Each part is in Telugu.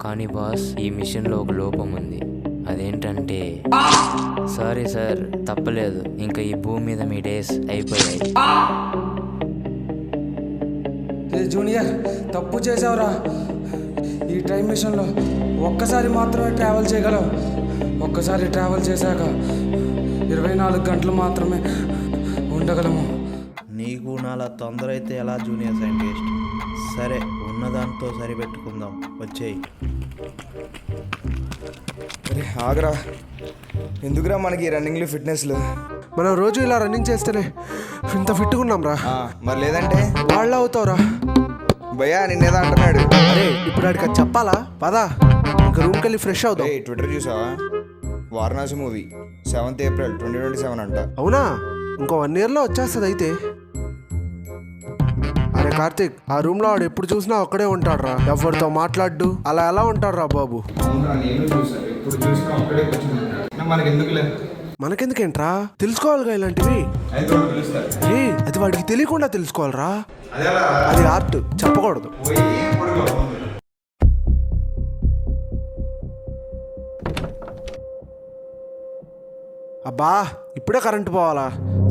కానీ బాస్ ఈ మిషన్లో ఒక లోపం ఉంది. అదేంటంటే సారీ సార్, తప్పలేదు, ఇంకా ఈ భూమి మీద మీ డేస్ అయిపోయాయి. జూనియర్, తప్పు చేసావురా. ఈ టైం మిషన్లో ఒక్కసారి మాత్రమే ట్రావెల్ చేయగలవు. ఒక్కసారి ట్రావెల్ చేశాక 24 గంటలు మాత్రమే ఉండగలము. నీకు నాలా తొందర అయితే ఎలా జూనియర్ సైంటిస్ట్? సరే, ఉన్నదాంతో సరిపెట్టుకుందాం, వచ్చేయి. అరే ఆగరా, ఎందుకురా మనకి రన్నింగ్లు ఫిట్నెస్లు? మనం రోజు ఇలా రన్నింగ్ చేస్తేనే ఇంత ఫిట్గా ఉన్నాం రా. మరి లేదంటే వాళ్ళ అవుతావురా. భయ్యా నిన్నేదో అంటున్నాడు. అరే ఇప్పుడు ఆడికి అది చెప్పాలా? పదా ఇంకా రూమ్కి వెళ్ళి ఫ్రెష్ అవుతాం. ట్విట్టర్ చూసావా? వారణాసి మూవీ 7th April 2027 అంట. అవునా? ఇంకో 1 yearలో వచ్చేస్తుంది అయితే. అరే కార్తీక్, ఆ రూమ్లో వాడు ఎప్పుడు చూసినా ఒక్కడే ఉంటాడు రా, ఎవరితో మాట్లాడు. అలా ఎలా ఉంటాడు రా బాబు? మనకెందుకేంట్రా, తెలుసుకోవాలిగా ఇలాంటివి. అది వాడికి తెలియకుండా తెలుసుకోవాలిరా. అది ఆర్ట్, చెప్పకూడదు. అబ్బా ఇప్పుడే కరెంటు పోవాలా?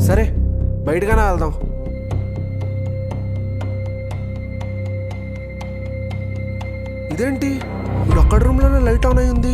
సరే బయటగానే వెళ్దాం. ఇదేంటి ఇప్పుడు ఒక్కడి రూమ్లోనే లైట్ ఆన్ అయి ఉంది?